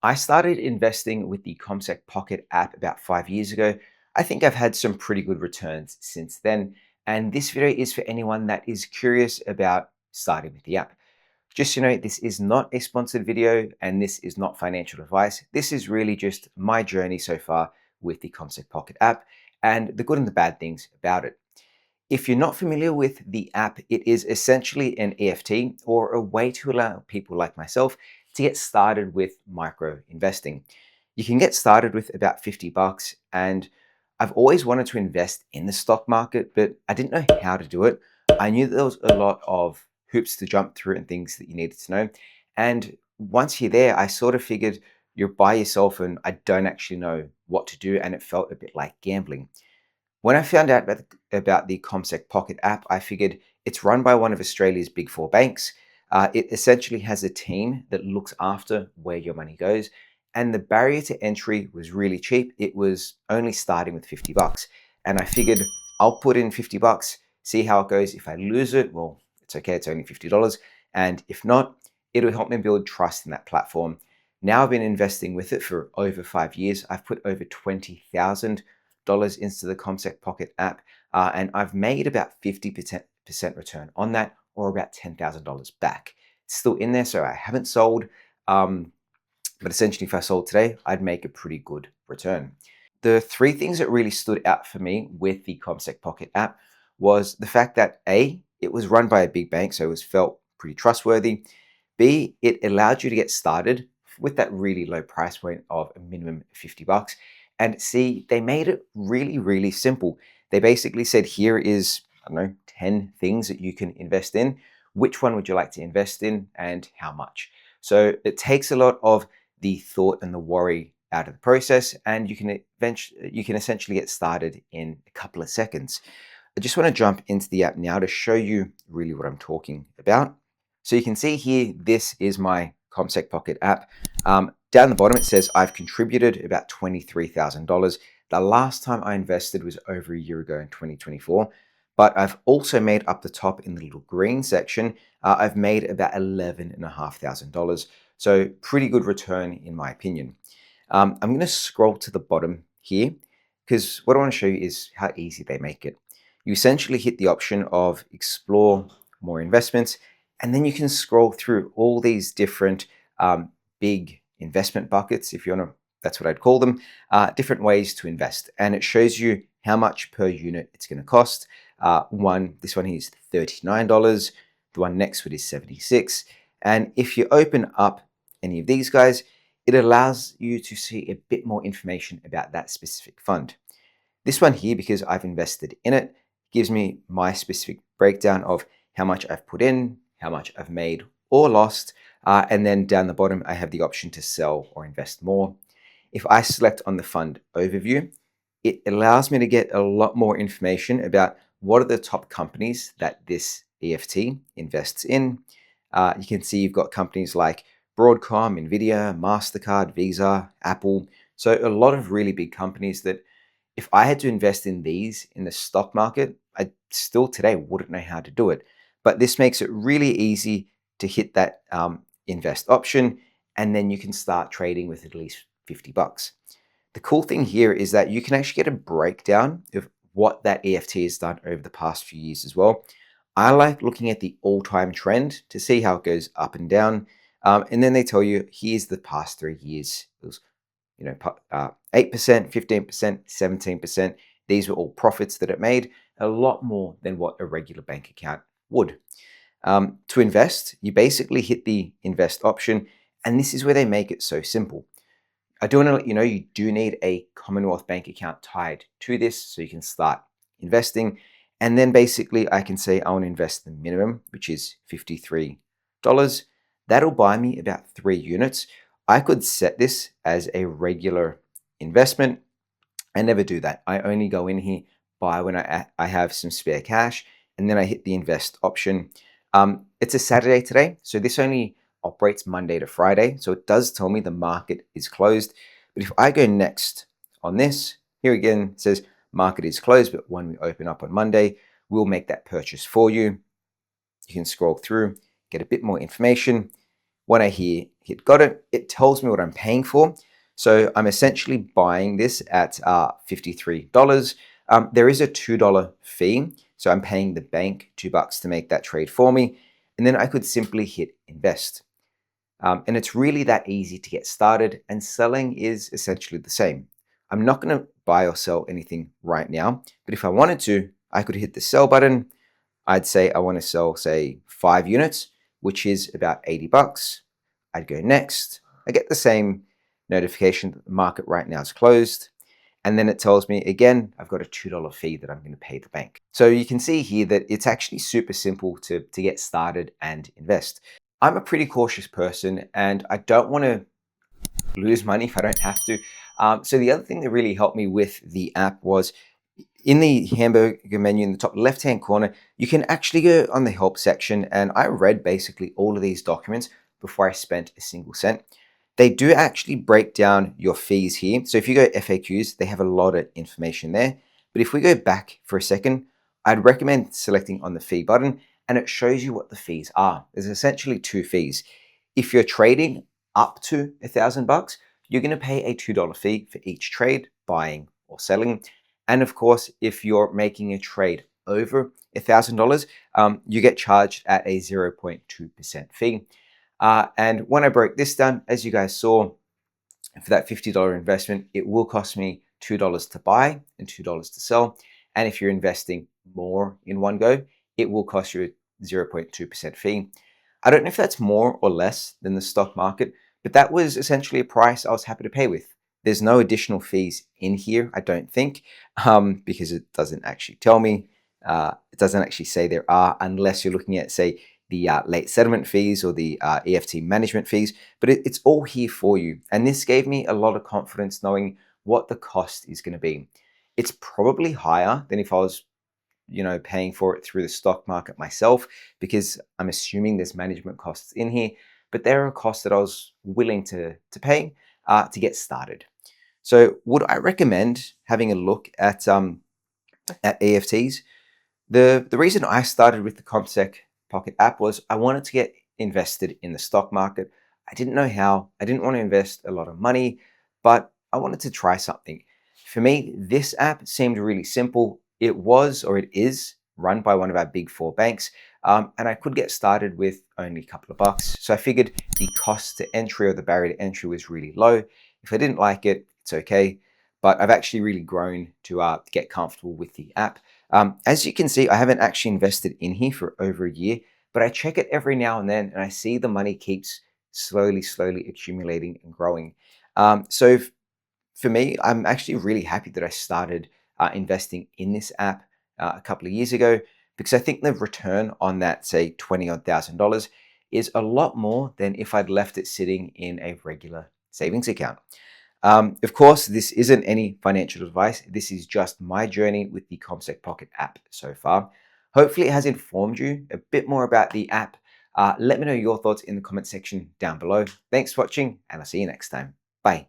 I started investing with the CommSec Pocket app about 5 years ago. I think I've had some pretty good returns since then. And this video is for anyone that is curious about starting with the app. Just so you know, this is not a sponsored video and this is not financial advice. This is really just my journey so far with the CommSec Pocket app and the good and the bad things about it. If you're not familiar with the app, it is essentially an EFT or a way to allow people like myself to get started with micro investing. You can get started with about 50 bucks, and I've always wanted to invest in the stock market, but I didn't know how to do it. I knew there was a lot of hoops to jump through and things that you needed to know. And once you're there, I sort of figured you're by yourself and I don't actually know what to do, and it felt a bit like gambling. When I found out about the CommSec Pocket app, I figured it's run by one of Australia's big four banks. It essentially has a team that looks after where your money goes. And the barrier to entry was really cheap. It was only starting with 50 bucks. And I figured I'll put in 50 bucks, see how it goes. If I lose it, well, it's okay. It's only $50. And if not, it'll help me build trust in that platform. Now I've been investing with it for over 5 years. I've put over 20,000 dollars into the CommSec Pocket app, and I've made about 50% return on that, or about $10,000 back. It's still in there, so I haven't sold. But essentially, if I sold today, I'd make a pretty good return. The three things that really stood out for me with the CommSec Pocket app was the fact that A, it was run by a big bank, so it was felt pretty trustworthy. B, it allowed you to get started with that really low price point of a minimum 50 bucks. And C, they made it really, really simple. They basically said, here is, I don't know, 10 things that you can invest in. Which one would you like to invest in and how much? So it takes a lot of the thought and the worry out of the process, and you can essentially get started in a couple of seconds. I just want to jump into the app now to show you really what I'm talking about. So you can see here, this is my CommSec Pocket app. Down the bottom, it says I've contributed about $23,000. The last time I invested was over a year ago in 2024, but I've also made up the top in the little green section, I've made about $11,500. So pretty good return in my opinion. I'm going to scroll to the bottom here because what I want to show you is how easy they make it. You essentially hit the option of explore more investments, and then you can scroll through all these different big investment buckets, if you want to, that's what I'd call them, different ways to invest. And it shows you how much per unit it's going to cost. This one here is $39. The one next to it is 76. And if you open up any of these guys, it allows you to see a bit more information about that specific fund. This one here, because I've invested in it, gives me my specific breakdown of how much I've put in, how much I've made or lost, and then down the bottom, I have the option to sell or invest more. If I select on the fund overview, it allows me to get a lot more information about what are the top companies that this EFT invests in. You can see you've got companies like Broadcom, Nvidia, MasterCard, Visa, Apple. So a lot of really big companies that if I had to invest in these in the stock market, I still today wouldn't know how to do it. But this makes it really easy to hit that invest option, and then you can start trading with at least 50 bucks. The cool thing here is that you can actually get a breakdown of what that EFT has done over the past few years as well. I like looking at the all-time trend to see how it goes up and down. And then they tell you, here's the past 3 years. It was 8%, 15%, 17%. These were all profits that it made, a lot more than what a regular bank account would. To invest, you basically hit the invest option, and this is where they make it so simple. I do want to let you know you do need a Commonwealth Bank account tied to this so you can start investing. And then basically I can say I want to invest the minimum, which is $53. That'll buy me about 3 units. I could set this as a regular investment. I never do that. I only go in here, buy when I have some spare cash, and then I hit the invest option. It's a Saturday today, so this only operates Monday to Friday. So it does tell me the market is closed. But if I go next on this, here again, it says market is closed, but when we open up on Monday, we'll make that purchase for you. You can scroll through, get a bit more information. When I hit got it, it tells me what I'm paying for. So I'm essentially buying this at $53. There is a $2 fee. So I'm paying the bank $2 to make that trade for me. And then I could simply hit invest. And it's really that easy to get started, and selling is essentially the same. I'm not going to buy or sell anything right now, but if I wanted to, I could hit the sell button. I'd say I want to sell, say, 5 units, which is about $80. I'd go next. I get the same notification that the market right now is closed. And then it tells me again, I've got a $2 fee that I'm going to pay the bank. So you can see here that it's actually super simple to get started and invest. I'm a pretty cautious person and I don't want to lose money if I don't have to. So the other thing that really helped me with the app was in the hamburger menu in the top left-hand corner, you can actually go on the help section, and I read basically all of these documents before I spent a single cent. They do actually break down your fees here. So if you go FAQs, they have a lot of information there. But if we go back for a second, I'd recommend selecting on the fee button, and it shows you what the fees are. There's essentially two fees. If you're trading up to $1,000, you're going to pay a $2 fee for each trade, buying or selling. And of course, if you're making a trade over $1,000, you get charged at a 0.2% fee. And when I broke this down, as you guys saw, for that $50 investment, it will cost me $2 to buy and $2 to sell. And if you're investing more in one go, it will cost you a 0.2% fee. I don't know if that's more or less than the stock market, but that was essentially a price I was happy to pay with. There's no additional fees in here, I don't think, because it doesn't actually tell me. It doesn't actually say there are, unless you're looking at, say, the late settlement fees or the EFT management fees, but it's all here for you. And this gave me a lot of confidence knowing what the cost is going to be. It's probably higher than if I was, paying for it through the stock market myself, because I'm assuming there's management costs in here, but there are costs that I was willing to pay to get started. So would I recommend having a look at EFTs? The reason I started with the CompSec Pocket app was I wanted to get invested in the stock market. I didn't know how. I didn't want to invest a lot of money, but I wanted to try something. For me, this app seemed really simple. It was, or it is, run by one of our big four banks, and I could get started with only a couple of bucks. So I figured the cost to entry, or the barrier to entry, was really low. If I didn't like it, it's okay. But I've actually really grown to get comfortable with the app. As you can see, I haven't actually invested in here for over a year, but I check it every now and then, and I see the money keeps slowly accumulating and growing. So for me, I'm actually really happy that I started investing in this app a couple of years ago, because I think the return on that, say, $20,000 is a lot more than if I'd left it sitting in a regular savings account. Of course, this isn't any financial advice. This is just my journey with the CompSec Pocket app so far. Hopefully it has informed you a bit more about the app. Let me know your thoughts in the comment section down below. Thanks for watching, and I'll see you next time. Bye.